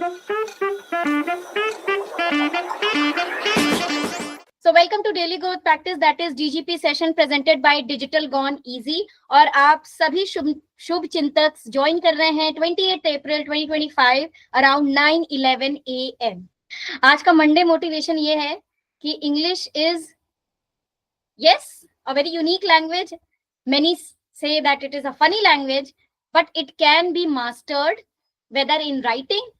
So welcome to Daily Growth Practice, that is DGP session presented by Digital Gone Easy। और आप सभी शुभ चिंतक join कर रहे हैं 28 अप्रैल 2025 अराउंड 9:11 AM। आज का मंडे मोटिवेशन ये है कि English is yes a very unique language. Many say that it is a funny language, but it can be mastered whether in writing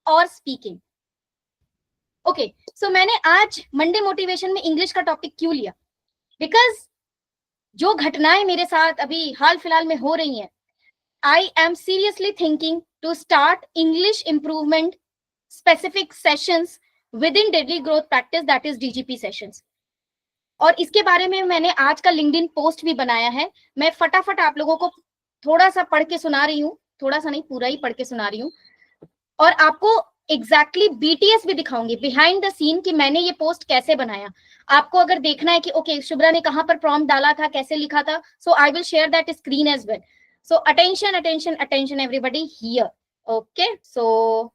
or speaking. Okay so मैंने आज Monday motivation में English का topic क्यों लिया? Because जो घटनाएं मेरे साथ अभी हाल फिलहाल में हो रही हैं, I am seriously thinking to start English improvement specific sessions with in daily growth practice, that is DGP sessions. और इसके बारे में मैंने आज का लिंक्डइन पोस्ट भी बनाया है। मैं फटाफट आप लोगों को थोड़ा सा पढ़ के सुना रही हूँ, थोड़ा सा नहीं पूरा ही पढ़ के सुना रही हूँ, और आपको एग्जैक्टली बीटीएस भी दिखाऊंगी बिहाइंड द सीन कि मैंने ये पोस्ट कैसे बनाया। आपको अगर देखना है कि ओके शुभ्रा ने कहां पर प्रॉम्प्ट डाला था, कैसे लिखा था, so I will share that screen as well. So attention attention attention everybody here. Okay so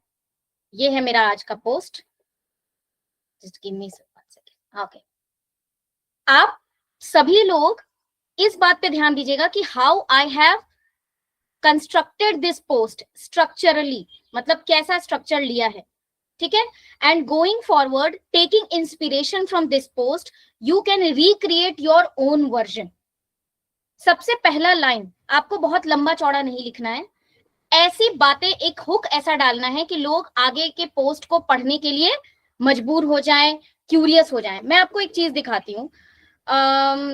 ये है मेरा आज का post. Just give me 1 second. Okay, आप सभी लोग इस बात पे ध्यान दीजिएगा कि how I have constructed this post structurally, मतलब कैसा स्ट्रक्चर लिया है, ठीक है। And going forward taking inspiration from this post you can recreate your own version. सबसे पहला लाइन आपको बहुत लंबा चौड़ा नहीं लिखना है, ऐसी बातें, एक हुक ऐसा डालना है कि लोग आगे के पोस्ट को पढ़ने के लिए मजबूर हो जाएं, क्यूरियस हो जाएं। मैं आपको एक चीज दिखाती हूँ।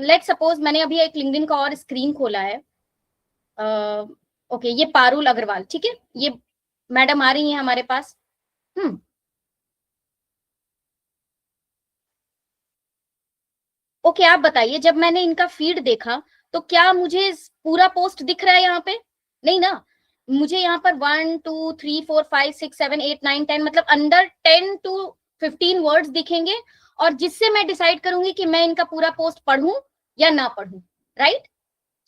लेट सपोज मैंने अभी एक लिंक्डइन का और स्क्रीन खोला है। ओके, ये पारुल अग्रवाल, ठीक है, ये मैडम आ रही है हमारे पास। ओके, आप बताइए, जब मैंने इनका फीड देखा तो क्या मुझे पूरा पोस्ट दिख रहा है यहाँ पे? नहीं ना, मुझे यहाँ पर 1 2 3 4 5 6 7 8 9 10 मतलब अंडर 10 to 15 वर्ड्स दिखेंगे, और जिससे मैं डिसाइड करूंगी कि मैं इनका पूरा पोस्ट पढ़ूं या ना पढ़ूं, राइट।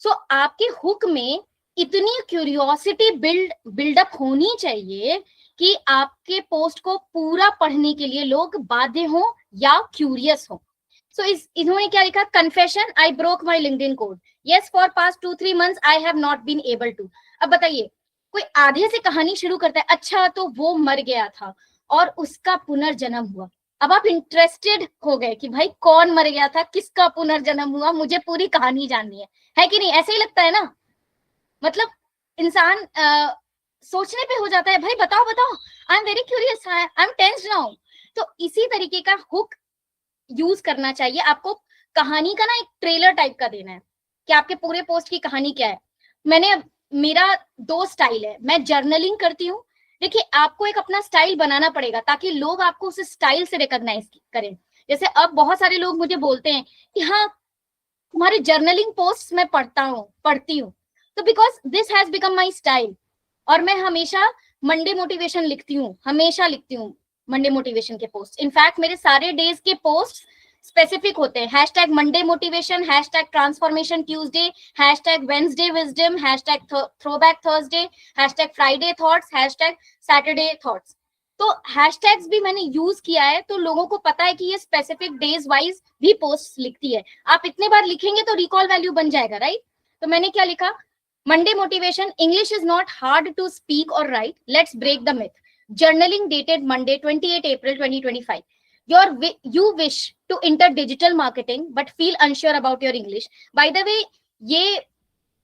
सो आपके हुक में इतनी क्यूरियोसिटी बिल्डअप होनी चाहिए कि आपके पोस्ट को पूरा पढ़ने के लिए लोग बाध्य हो या क्यूरियस हो। सो इन्होंने क्या लिखा? Confession, I broke my LinkedIn code, yes for past 2-3 months I have not been able to. अब बताइए, कोई आधे से कहानी शुरू करता है, अच्छा तो वो मर गया था और उसका पुनर्जन्म हुआ। अब आप इंटरेस्टेड हो गए कि भाई कौन मर गया था, किसका पुनर्जन्म हुआ, मुझे पूरी कहानी जाननी है कि नहीं? ऐसे ही लगता है ना, मतलब इंसान सोचने पे हो जाता है, भाई बताओ बताओ, I am very curious, I am tensed now. तो इसी तरीके का हुक यूज करना चाहिए आपको। कहानी का ना एक ट्रेलर टाइप का देना है कि आपके पूरे पोस्ट की कहानी क्या है। मेरा 2 स्टाइल है, मैं जर्नलिंग करती हूँ। देखिए, आपको एक अपना स्टाइल बनाना पड़ेगा ताकि लोग आपको उस स्टाइल से रिकॉग्नाइज करें। जैसे अब बहुत सारे लोग मुझे बोलते हैं कि हाँ तुम्हारे जर्नलिंग पोस्ट मैं पढ़ती हूँ, तो because this has become my style. और मैं हमेशा मंडे मोटिवेशन लिखती हूँ, हमेशा लिखती हूँ मंडे मोटिवेशन के पोस्ट। इनफैक्ट मेरे सारे डेज के पोस्ट स्पेसिफिक होते हैं, hashtag Monday motivation, hashtag transformation Tuesday, hashtag Wednesday wisdom, hashtag throwback Thursday, hashtag Friday thoughts, hashtag Saturday thoughts. तो हैशटैग्स भी मैंने यूज किया है, तो लोगों को पता है कि ये स्पेसिफिक डेज वाइज भी पोस्ट लिखती है। आप इतने बार लिखेंगे तो रिकॉल वैल्यू बन जाएगा, राइट। तो मैंने क्या लिखा? Monday motivation, English is not hard to speak और write, let's break the myth. Journaling dated Monday 28 April 2025. You wish to enter digital marketing but feel unsure about your English. By the way, ये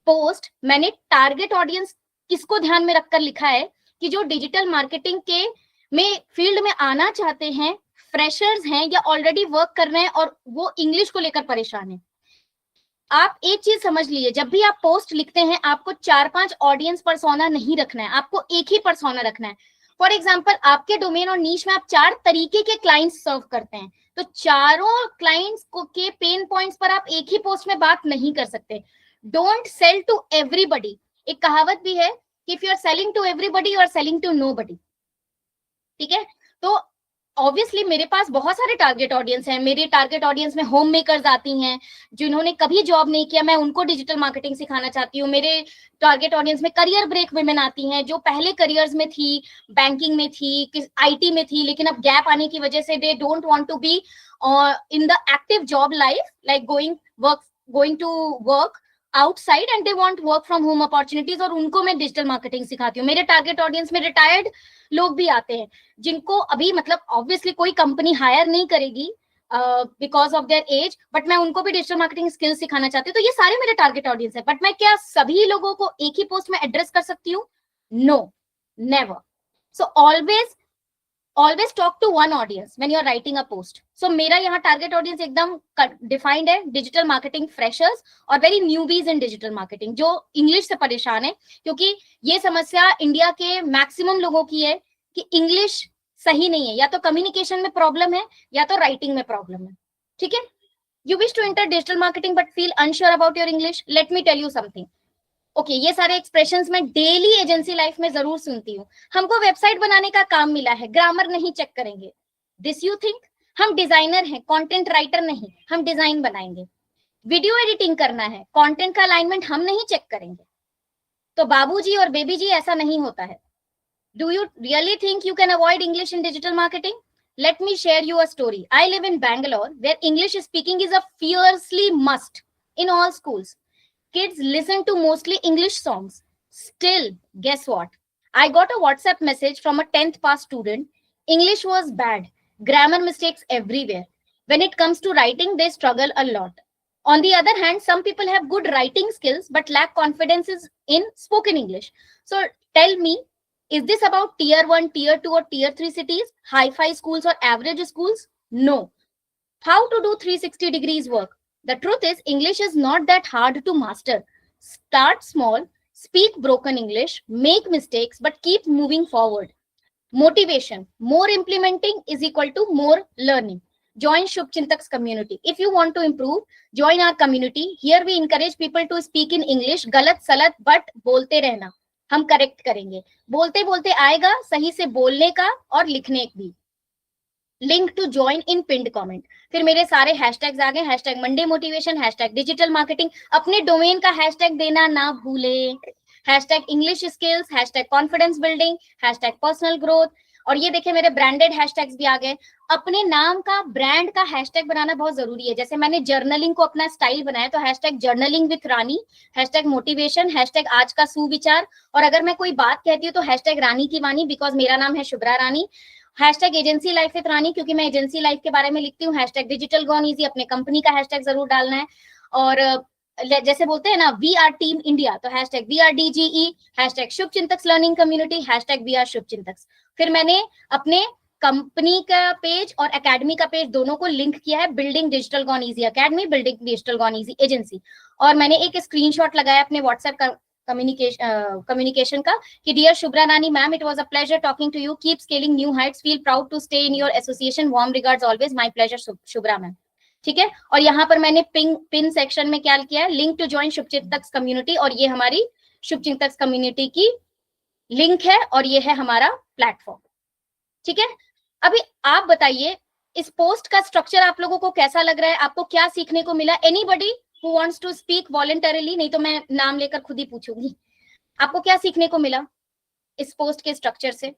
post मैंने target audience किसको ध्यान में रखकर लिखा है कि जो डिजिटल मार्केटिंग के में फील्ड में आना चाहते हैं, फ्रेशर्स हैं या ऑलरेडी वर्क कर रहे हैं और वो इंग्लिश को लेकर परेशान है। आप एक चीज समझ लीजिए, जब भी आप पोस्ट लिखते हैं आपको 4-5 ऑडियंस पर्सोना नहीं रखना है, आपको एक ही पर्सोना रखना है। फॉर एग्जाम्पल, आपके डोमेन और नीश में आप 4 तरीके के क्लाइंट्स सर्व करते हैं, तो चारों क्लाइंट्स को के पेन पॉइंट्स पर आप एक ही पोस्ट में बात नहीं कर सकते। Don't sell to everybody. एक कहावत भी है कि if you are selling to everybody you are selling to nobody, ठीक है। तो ऑब्वियसली मेरे पास बहुत सारे टारगेट ऑडियंस हैं। मेरे टारगेट ऑडियंस में होम मेकर्स आती हैं जिन्होंने कभी जॉब नहीं किया, मैं उनको डिजिटल मार्केटिंग सिखाना चाहती हूँ। मेरे टारगेट ऑडियंस में करियर ब्रेक वुमेन आती हैं जो पहले करियर्स में थी, बैंकिंग में थी, आईटी में थी, लेकिन अब गैप आने की वजह से they don't want to be in the active job life, like going to work outside and they want work from home opportunities, और उनको मैं डिजिटल मार्केटिंग सिखाती हूँ। मेरे टारगेट ऑडियंस में रिटायर्ड लोग भी आते हैं जिनको अभी मतलब ऑब्वियसली कोई कंपनी हायर नहीं करेगी because of their age, but मैं उनको भी डिजिटल मार्केटिंग स्किल्स सिखाना चाहती हूँ। तो ये सारे मेरे टारगेट ऑडियंस है। बट मैं क्या सभी लोगों को एक ही पोस्ट में एड्रेस कर सकती हूँ? No, never. So always talk to one audience when you are writing a post. So मेरा यहाँ टारगेट ऑडियंस एकदम डिफाइंड है, डिजिटल मार्केटिंग फ्रेशर्स और very newbies in digital marketing, जो इंग्लिश से परेशान है, क्योंकि ये समस्या इंडिया के मैक्सिमम लोगों की है कि इंग्लिश सही नहीं है, या तो कम्युनिकेशन में प्रॉब्लम है या तो राइटिंग में प्रॉब्लम है। ठीक है, you wish to enter digital marketing but feel unsure about your English, let me tell you something. Okay, ये सारे एक्सप्रेशंस मैं डेली एजेंसी लाइफ में जरूर सुनती हूँ। हमको वेबसाइट बनाने का काम मिला है, ग्रामर नहीं चेक करेंगे। This you think? हम डिजाइनर हैं, कंटेंट राइटर नहीं, हम डिजाइन बनाएंगे। वीडियो एडिटिंग करना है, कंटेंट का अलाइनमेंट हम नहीं चेक करेंगे। तो बाबूजी और बेबी जी, ऐसा नहीं होता है। Do you really think you can avoid English in digital marketing? Let me share you a story. I live in Bangalore, where English speaking is a fiercely must in all schools. Kids listen to mostly English songs. Still, guess what? I got a WhatsApp message from a 10th pass student. English was bad, grammar mistakes everywhere. When it comes to writing, they struggle a lot. On the other hand, some people have good writing skills but lack confidence in spoken English. So tell me, is this about tier 1, tier 2, or tier 3 cities, hi-fi schools, or average schools? No. How to do 360 degrees work? The truth is, English is not that hard to master. Start small, speak broken English, make mistakes, but keep moving forward. Motivation, more implementing is equal to more learning. Join Shubchintak's community. If you want to improve, join our community. Here we encourage people to speak in English, galat salat, but bolte rehna. हम correct करेंगे, बोलते बोलते आएगा सही से बोलने का और लिखने भी। लिंक टू ज्वाइन इन पिंड कमेंट। फिर मेरे सारे हैशटैग्स आ गए, hashtag Monday motivation, hashtag digital marketing. अपने डोमेन का हैशटैग देना ना भूले, hashtag English skills, hashtag confidence building, hashtag personal growth. और ये देखिए मेरे ब्रांडेड हैशटैग्स भी आ गए। अपने नाम का ब्रांड का हैशटैग बनाना बहुत जरूरी है। जैसे मैंने जर्नलिंग को अपना स्टाइल बनाया, तो hashtag journaling with Rani, hashtag motivation, hashtag आज का सुविचार। और अगर मैं कोई बात कहती हूँ तो हैशटैग रानी की वानी, बिकॉज मेरा नाम है Shubhra Rani. Hashtag agency life with Rani, क्योंकि मैं एजेंसी लाइफ के बारे में लिखती हूँ। हैशटैग डिजिटल गॉन इजी, अपने कंपनी का हैशटैग जरूर डालना है। और जैसे बोलते हैं ना, वी आर टीम इंडिया, तो hashtag we are DGE, hashtag Shubh Chintak learning community, hashtag we are Shubh Chintak. फिर मैंने अपने कंपनी का पेज और एकेडमी का पेज दोनों को लिंक किया है, building digital gone easy academy, building digital gone easy agency. और मैंने एक स्क्रीनशॉट लगाया अपने व्हाट्सएप का कम्युनिकेशन का कि dear Shubhra Rani ma'am, it was a pleasure talking to you, keep scaling new heights, feel proud to stay in your association, warm regards always, my pleasure Shubhra ma'am. ठीक है, और यहाँ पर मैंने पिन सेक्शन में क्या किया है, लिंक टू ज्वाइन शुभचिंतक कम्युनिटी, और ये हमारी शुभचिंतक कम्युनिटी की लिंक है और ये है हमारा प्लेटफॉर्म। ठीक है, अभी आप बताइए इस पोस्ट का स्ट्रक्चर आप लोगों को कैसा लग रहा है, आपको क्या सीखने को मिला? Anybody who wants to speak voluntarily, नहीं तो मैं नाम लेकर खुद ही पूछूंगी। आपको क्या सीखने को मिला इस पोस्ट के स्ट्रक्चर से?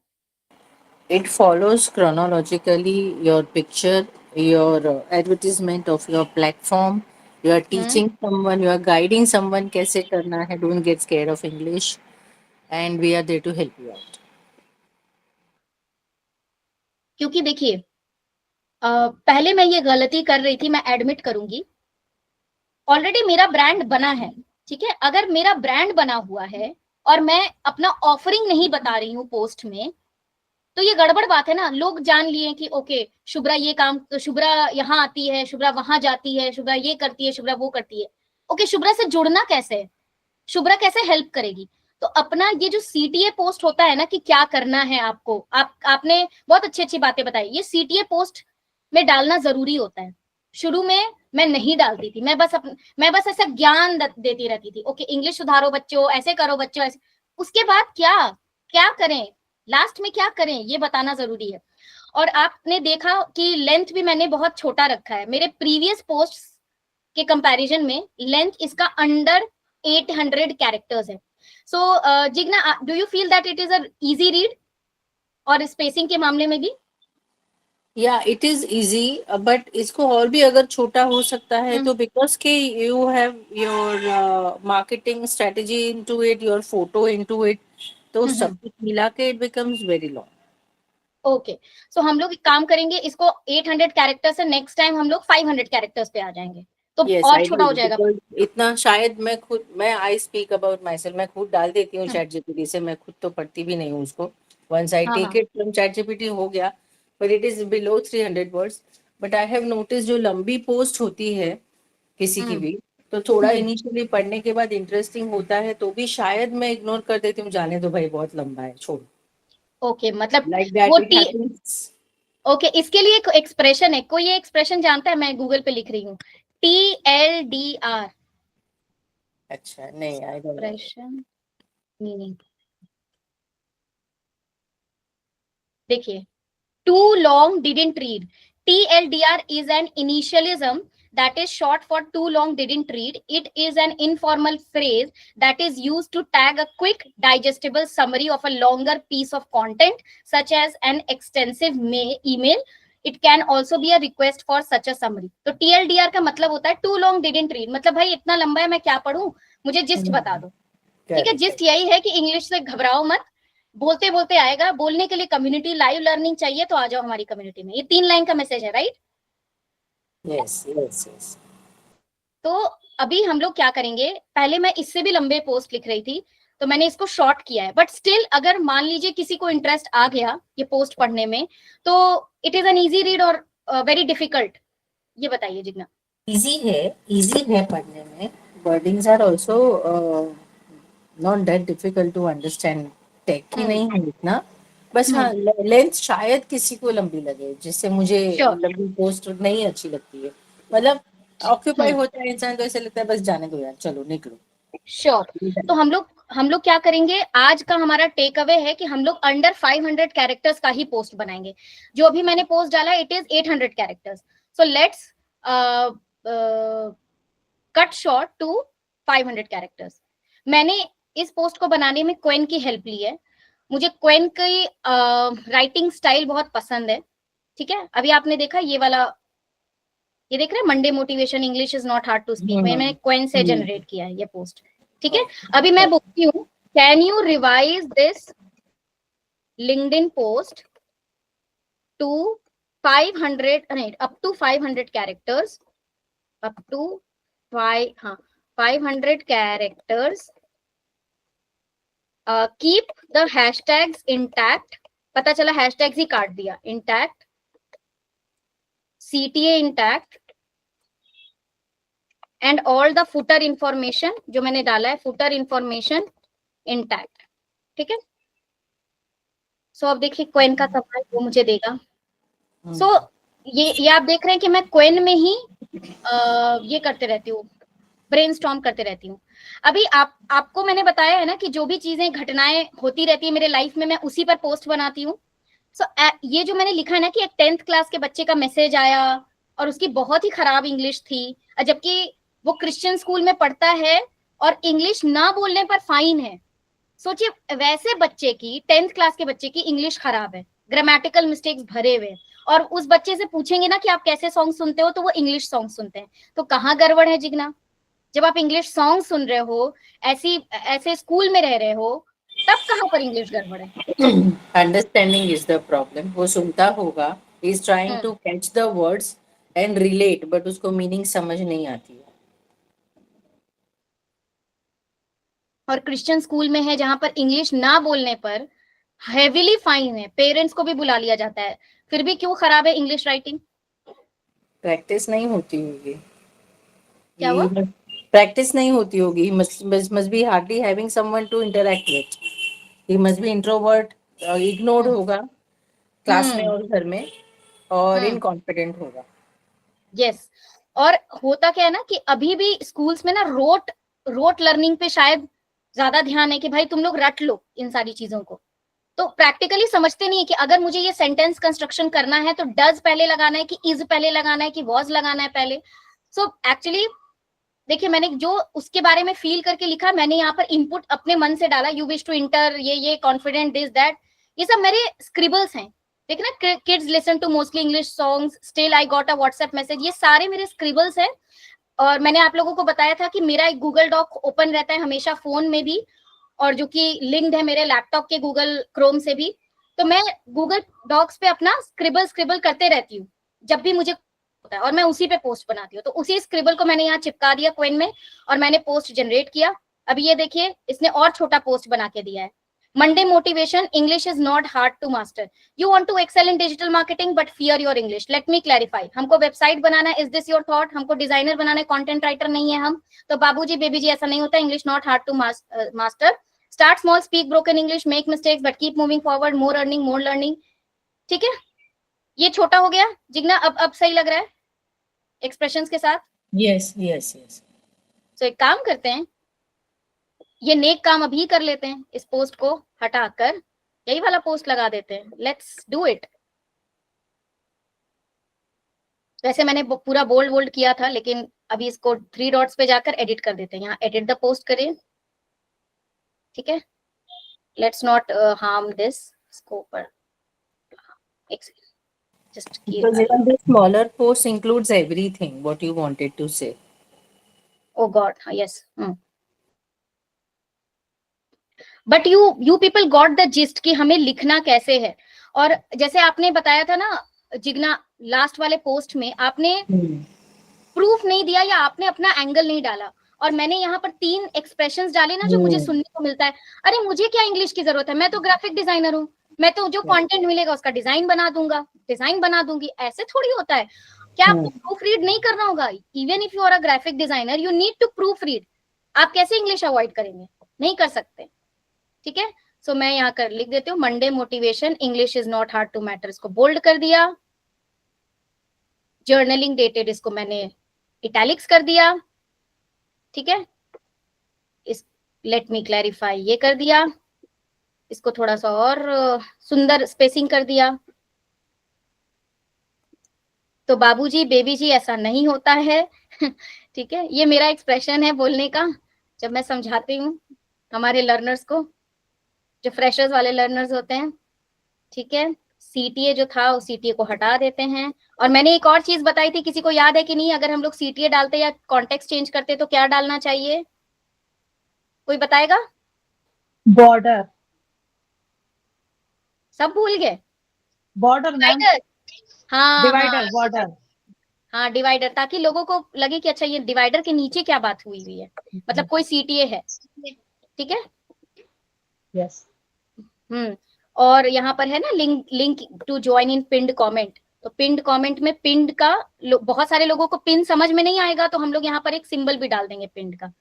It follows chronologically your picture, your advertisement of your platform. You are teaching someone, you are guiding someone कैसे करना है. Don't get scared of English, and we are there to help you out. क्योंकि देखिए पहले मैं ये गलती कर रही थी, मैं एडमिट करूंगी। ऑलरेडी मेरा ब्रांड बना है, ठीक है। अगर मेरा ब्रांड बना हुआ है और मैं अपना ऑफरिंग नहीं बता रही हूँ पोस्ट में, तो ये गड़बड़ बात है ना। लोग जान लिए कि ओके शुभ्रा ये काम, तो शुभ्रा यहाँ आती है, शुभ्रा वहां जाती है, शुभ्रा ये करती है, शुभ्रा वो करती है। ओके, शुभ्रा से जुड़ना कैसे है, शुभ्रा कैसे हेल्प करेगी? तो अपना ये जो सीटीए पोस्ट होता है ना कि क्या करना है आपको, आपने बहुत अच्छी अच्छी बातें बताई, ये सीटीए पोस्ट में डालना जरूरी होता है। शुरू में मैं नहीं डालती थी, मैं बस ऐसा ज्ञान देती रहती थी, ओके इंग्लिश सुधारो बच्चों, ऐसे करो बच्चों, ऐसे। उसके बाद क्या क्या करें, लास्ट में क्या करें, ये बताना जरूरी है। और आपने देखा कि लेंथ भी मैंने बहुत छोटा रखा है, मेरे प्रीवियस पोस्ट के कंपैरिजन में लेंथ इसका अंडर 800 कैरेक्टर्स है। So Jigna, do you feel that it is a easy read, और स्पेसिंग के मामले में भी? या इट इज इजी, बट इसको और भी अगर छोटा हो सकता है तो बिकॉज के you have your marketing strategy into it, your photo into it, तो सब कुछ मिला के it becomes very long. Okay, so हम लोग एक काम करेंगे, इसको 800 कैरेक्टर से नेक्स्ट टाइम हम लोग 500 कैरेक्टर्स पे आ जाएंगे, तो यस और आई छोटा डू, हो जाएगा। बिकॉज इतना शायद मैं I speak about my self, मैं खुद डाल देती हूँ चैट जीपीटी से, मैं खुद तो पढ़ती भी नहीं हूँ उसको। वंस आई हाँ टेक हाँ। इट फ्रॉम चैट जीपीटी हो गया, but it is below 300 words. But I have notice जो लंबी पोस्ट होती है किसी की भी, तो थोड़ा जी। इनिशियली पढ़ने के बाद इंटरेस्टिंग होता है तो भी शायद मैं इग्नोर कर देती हूँ, जाने दो भाई बहुत लंबा है, छोड़। ओके, मतलब लाइक वो that it T, happens. Okay, इसके लिए एक एक्सप्रेशन है, कोई ये एक्सप्रेशन जानता है? मैं गूगल पे लिख रही हूँ, TLDR, अच्छा नहीं, I don't know. Expression meaning. देखिए, too long didn't read. TLDR is an initialism that is short for too long didn't read. It is an informal phrase that is used to tag a quick, digestible summary of a longer piece of content, such as an extensive email. It can also be a request for such a summary. तो TLDR का मतलब होता है too long didn't read, मतलब भाई इतना लंबा है मैं क्या पढूं, मुझे जिस्ट बता दो। ठीक है, जिस्ट करेक्ट। यही है कि इंग्लिश से घबराओ मत, बोलते बोलते आएगा। बोलने के लिए कम्युनिटी, लाइव लर्निंग चाहिए तो आ जाओ हमारी कम्युनिटी में। ये 3 लाइन का मैसेज है, राइट? Yes yes yes. तो अभी हम लोग क्या करेंगे, पहले मैं इससे भी लंबे पोस्ट लिख रही थी तो मैंने इसको शॉर्ट किया है, बट स्टिल अगर मान लीजिए किसी को इंटरेस्ट आ गया ये पोस्ट पढ़ने में, तो it is an easy read और वेरी डिफिकल्ट, ये बताइए जिग्ना। इजी है पढ़ने में। Wordings are also not that difficult to understand. टेक ही नहीं है इतना। बस हाँ, लेंथ शायद किसी को लंबी लगे, जिससे मुझे श्योर। लंबी पोस्ट नहीं अच्छी लगती है। मतलब ऑक्यूपाई होता है इंसान तो ऐसे लगता है बस जाने दो यार, चलो निकलो। श्योर। तो हम लोग क्या करेंगे, आज का हमारा टेक अवे है कि हम लोग अंडर 500 कैरेक्टर्स का ही पोस्ट बनाएंगे। जो अभी मैंने पोस्ट डाला it is 800 characters, so let's cut short to 500 characters. मैंने इस पोस्ट को बनाने में क्वेन की हेल्प ली है। मुझे क्वेन की राइटिंग स्टाइल बहुत पसंद है। ठीक है, अभी आपने देखा ये वाला, ये देख रहे हैं, Monday motivation, English is not hard to speak, मैंने क्वेन से जनरेट किया है ये पोस्ट। ठीक है, अभी मैं बोलती हूँ, can you revise this LinkedIn post to 500, नहीं, up to 500 characters, up to 500 characters, keep the hashtags intact. पता चला हैशटैग्स ही काट दिया, intact, CTA intact, and all the footer information, जो मैंने डाला है फुटर इंफॉर्मेशन इंटैक्ट। ठीक है, सो अब देखिए क्वेन का सवाल वो मुझे देगा। सो ये आप देख रहे हैं कि मैं क्वेन में ही ये करते रहती हूँ, ब्रेनस्टॉर्म करते रहती हूँ। अभी आपको मैंने बताया है ना कि जो भी चीजें, घटनाएं होती रहती है मेरे लाइफ में, मैं उसी पर पोस्ट बनाती हूँ। सो ये जो मैंने लिखा है ना कि एक 10th क्लास के बच्चे का मैसेज आया और उसकी बहुत ही खराब इंग्लिश थी, जबकि वो क्रिश्चियन स्कूल में पढ़ता है और इंग्लिश ना बोलने पर फाइन है। सोचिए, वैसे बच्चे की, 10th क्लास के बच्चे की इंग्लिश खराब है, ग्रामेटिकल मिस्टेक्स भरे हुए, और उस बच्चे से पूछेंगे ना कि आप कैसे सॉन्ग सुनते हो, तो वो इंग्लिश सॉन्ग सुनते हैं। तो कहाँ गड़बड़ है जिग्ना? जब आप इंग्लिश सॉन्ग सुन रहे हो, ऐसे स्कूल में रह रहे हो, तब कहाँ पर इंग्लिश गड़बड़ है? Understanding is the problem. वो सुनता होगा, he is trying to catch the words and relate, but उसको मीनिंग समझ नहीं आती है। और क्रिश्चियन स्कूल में है जहां पर इंग्लिश ना बोलने पर हेविली फाइन है, पेरेंट्स को भी बुला लिया जाता है, फिर भी क्यों खराब है इंग्लिश राइटिंग? प्रैक्टिस नहीं होती होगी, क्या हुआ? प्रैक्टिस नहीं होती होगी। Must be hardly having someone to interact with. He must be introvert, ignored होगा क्लास में हम्म और घर में, और हम्म इनकॉन्फिडेंट होगा। यस। और होता क्या है ना कि अभी भी स्कूल्स में ना रोट लर्निंग पे शायद ज्यादा ध्यान है कि भाई तुम लोग रट लो इन सारी चीजों को। तो प्रैक्टिकली समझते नहीं है कि अगर मुझे ये सेंटेंस कंस्ट्रक्शन करना है तो डज पहले लगाना है कि इज पहले लगाना है कि वॉज लगाना है पहले. सो एक्चुअली देखिए, मैंने जो उसके बारे में फील करके लिखा, मैंने यहाँ पर इनपुट अपने मन से डाला. यू विश टू इंटर ये कॉन्फिडेंट दिस दैट, ये सब मेरे स्क्रिबल्स हैं. देखना, kids listen to mostly English songs, still I got a WhatsApp message, ये सारे मेरे स्क्रिबल्स हैं. और मैंने आप लोगों को बताया था कि मेरा एक गूगल डॉक ओपन रहता है हमेशा फोन में भी, और जो कि लिंक्ड है मेरे लैपटॉप के गूगल क्रोम से भी. तो मैं गूगल डॉक्स पे अपना स्क्रिबल करते रहती हूँ जब भी मुझे होता है, और मैं उसी पे पोस्ट बनाती हूँ. तो उसी स्क्रिबल को मैंने यहाँ चिपका दिया क्वेन में, और मैंने पोस्ट जनरेट किया. अभी ये देखिए, इसने और छोटा पोस्ट बना के दिया है. Monday motivation, English is not hard to master, you want to excel in digital marketing but fear your English, let me clarify. हमको वेबसाइट बनाना है, इज दिस योर थॉट? हमको डिजाइनर बनाना है, कंटेंट राइटर नहीं है हम. तो बाबूजी बेबी जी, ऐसा नहीं होता. English not hard to master. Start small, speak broken English, make mistakes but keep moving forward, more earning more learning. ठीक है, ये छोटा हो गया. जिग्ना, अब सही लग रहा है एक्सप्रेशंस के साथ? Yes, yes, yes. तो एक काम करते हैं, ये नेक काम अभी कर लेते हैं. इस पोस्ट को हटाकर यही वाला पोस्ट लगा देते हैं. Let's do it. वैसे मैंने पूरा बोल्ड वोल्ड किया था, लेकिन अभी इसको 3 डॉट्स पे जाकर एडिट कर देते हैं. यहाँ एडिट द पोस्ट करें. ठीक है, लेट्स नॉट हार्म दिस. इसको ऊपर एक just Because even the smaller post includes everything what you wanted to say. Oh God, yes. But you people got the gist कि हमें लिखना कैसे है. और जैसे आपने बताया था ना जिग्ना, लास्ट वाले पोस्ट में आपने प्रूफ नहीं दिया या आपने अपना एंगल नहीं डाला, और मैंने यहाँ पर 3 एक्सप्रेशंस डाले ना जो मुझे सुनने को मिलता है. अरे मुझे क्या इंग्लिश की जरूरत है, मैं तो ग्राफिक डिजाइनर हूँ, मैं तो जो कंटेंट मिलेगा उसका डिजाइन बना दूंगा, डिजाइन बना दूंगी. ऐसे थोड़ी होता है. क्या आपको प्रूफ रीड नहीं करना होगा? Even if you are a graphic designer, you need to proofread. आप कैसे इंग्लिश अवॉइड करेंगे? नहीं कर सकते. ठीक है, सो मैं यहाँ कर लिख देती हूँ, Monday motivation, English is not hard to matter. इसको बोल्ड कर दिया. जर्नलिंग डेटेड, इसको मैंने इटैलिक्स कर दिया. ठीक है, इस लेट मी क्लैरिफाई ये कर दिया. इसको थोड़ा सा और सुंदर स्पेसिंग कर दिया. तो बाबूजी बेबी जी, ऐसा नहीं होता है. ठीक है, ये मेरा एक्सप्रेशन है बोलने का जब मैं समझाती हूँ हमारे लर्नर्स को, जो फ्रेशर्स वाले लर्नर्स होते हैं. ठीक है, सीटीए जो था उस सीटीए को हटा देते हैं. और मैंने एक और चीज बताई थी, किसी को याद है कि नहीं? अगर हम लोग सीटीए डालते या कॉन्टेक्स्ट चेंज करते तो क्या डालना चाहिए? कोई बताएगा? बॉर्डर. सब भूल गए. Border ma'am. डिवाइडर. हाँ डिवाइडर. बॉर्डर. हाँ, डिवाइडर, ताकि लोगों को लगे कि अच्छा ये डिवाइडर के नीचे क्या बात हुई हुई है, मतलब कोई सीटीए है. ठीक है. यस. और यहाँ पर है ना लिंक टू ज्वाइन इन पिंड कमेंट. तो पिंड कमेंट में पिंड का बहुत सारे लोगों को पिन समझ में नहीं आएगा, तो हम लोग यहाँ पर एक सिंबल भी डाल देंगे पिंड का.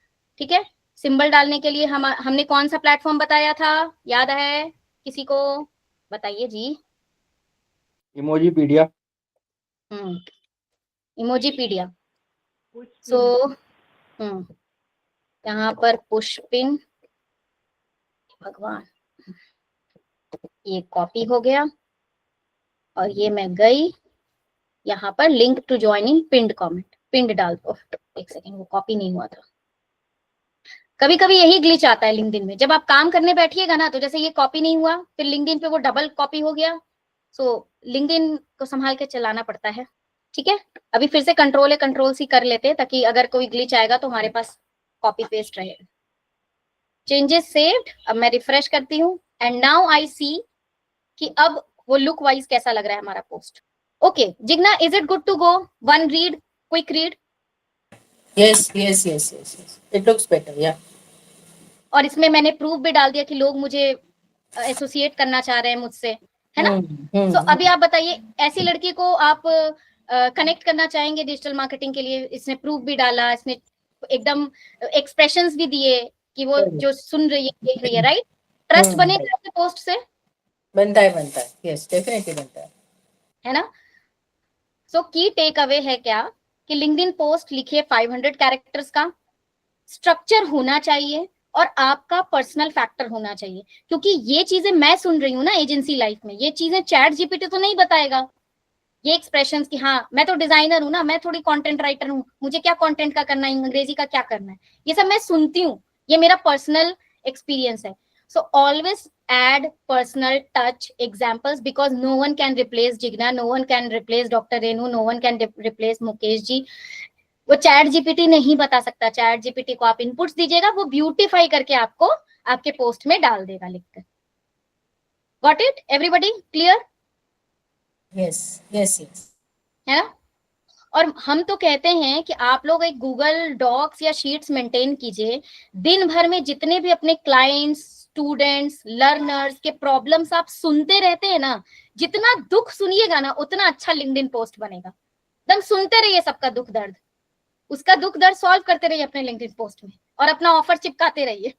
ठीक है, सिंबल डालने के लिए हमने कौन सा प्लेटफॉर्म बताया था, याद है किसी को? बताइए जी. इमोजीपीडिया. इमोजीपीडिया. सो यहाँ पर पुश पिन, भगवान, ये कॉपी हो गया, और ये मैं गई यहाँ पर link to joining pinned comment. Pinned डाल दो. एक सेकेंड, वो कॉपी नहीं हुआ था. कभी कभी यही ग्लिच आता है लिंक्डइन में. जब आप काम करने बैठिएगा ना, तो जैसे ये कॉपी नहीं हुआ, फिर लिंक्डइन पे वो डबल कॉपी हो गया. सो लिंक्डइन को संभाल के चलाना पड़ता है. ठीक है, अभी फिर से कंट्रोल सी कर लेते हैं, ताकि अगर कोई ग्लिच आएगा तो हमारे पास कॉपी पेस्ट रहे. Changes saved. अब मैं रिफ्रेश करती हूँ, एंड नाउ आई सी कि अब वो लुक वाइज कैसा लग रहा है हमारा post. Okay Jigna, is it good to go? One read, quick read. Yes, yes, yes, yes, yes. It looks better, yeah. और इसमें मैंने प्रूफ भी डाल दिया कि लोग मुझे एसोसिएट करना चाह रहे हैं मुझसे, है ना? तो अभी आप बताइए, ऐसी लड़की को आप कनेक्ट करना चाहेंगे डिजिटल मार्केटिंग के लिए? इसने प्रूफ भी डाला, इसने एकदम एक्सप्रेशंस भी दिए कि वो जो सुन रही है, देख रही है, राइट? ट्रस्ट बनेगा आपके पोस्ट से? बनता है. Yes, definitely बनता है ना? सो की टेक अवे है क्या कि लिंक्डइन पोस्ट लिखिए 500 कैरेक्टर्स का. स्ट्रक्चर होना चाहिए, और आपका पर्सनल फैक्टर होना चाहिए, क्योंकि ये चीजें मैं सुन रही हूँ ना एजेंसी लाइफ में, ये चीजें चैट जीपीटी तो नहीं बताएगा। ये एक्सप्रेशंस कि हाँ मैं तो डिजाइनर हूँ ना, मैं थोड़ी कंटेंट राइटर हूँ, मुझे क्या कंटेंट का करना है, अंग्रेजी का क्या करना है, ये सब मैं सुनती हूँ, ये मेरा पर्सनल एक्सपीरियंस है। So always add personal touch examples, because no one can replace Jigna, no one can replace Dr. Renu, no one can replace Mukesh ji. वो चैट जीपीटी नहीं बता सकता। चैट जीपीटी को आप इनपुट्स दीजिएगा, वो ब्यूटीफाई करके आपको आपके पोस्ट में डाल देगा लिखकर। Got it everybody? Clear? Yes, yes, yes. है ना? और हम तो कहते हैं कि आप लोग एक गूगल डॉक्स या शीट्स मेंटेन कीजिए, दिन भर में जितने भी अपने क्लाइंट्स, स्टूडेंट्स, लर्नर्स के प्रॉब्लम्स आप सुनते रहते हैं ना, जितना दुख सुनिएगा ना उतना अच्छा लिंक्डइन पोस्ट बनेगा। एकदम सुनते रहिए सबका दुख दर्द, उसका दुख दर्द सॉल्व करते रहिए अपने लिंक्डइन पोस्ट में, और अपना ऑफर चिपकाते रहिए।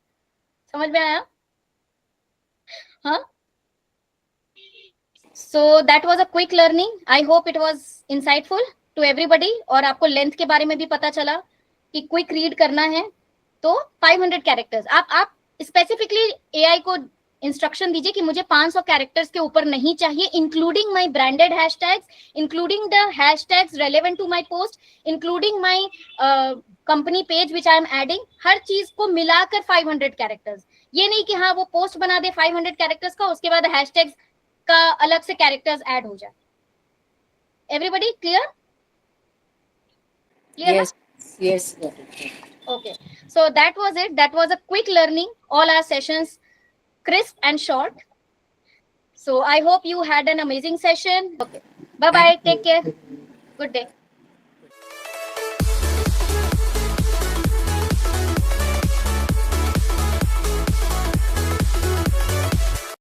समझ में आया? हाँ, so that was a quick learning, I hope it was insightful to everybody. और आपको लेंथ के बारे में भी पता चला कि क्विक रीड करना है तो 500 कैरेक्टर्स। आप स्पेसिफिकली एआई को इंस्ट्रक्शन दीजिए कि मुझे 500 कैरेक्टर्स के ऊपर नहीं चाहिए, including my branded hashtags, including the hashtags relevant to my post, including my company page which I am adding, हर चीज को मिलाकर 500 कैरेक्टर्स। ये नहीं कि हाँ वो पोस्ट बना दे 500 कैरेक्टर्स का, उसके बाद हैशटैग्स का अलग से कैरेक्टर्स ऐड हो जाए। Everybody clear? Yes, yes. got it. Okay, so that was it. That was a quick learning. All our sessions crisp and short. So I hope you had an amazing session. Okay, bye bye. Thank Take care. you. Good day.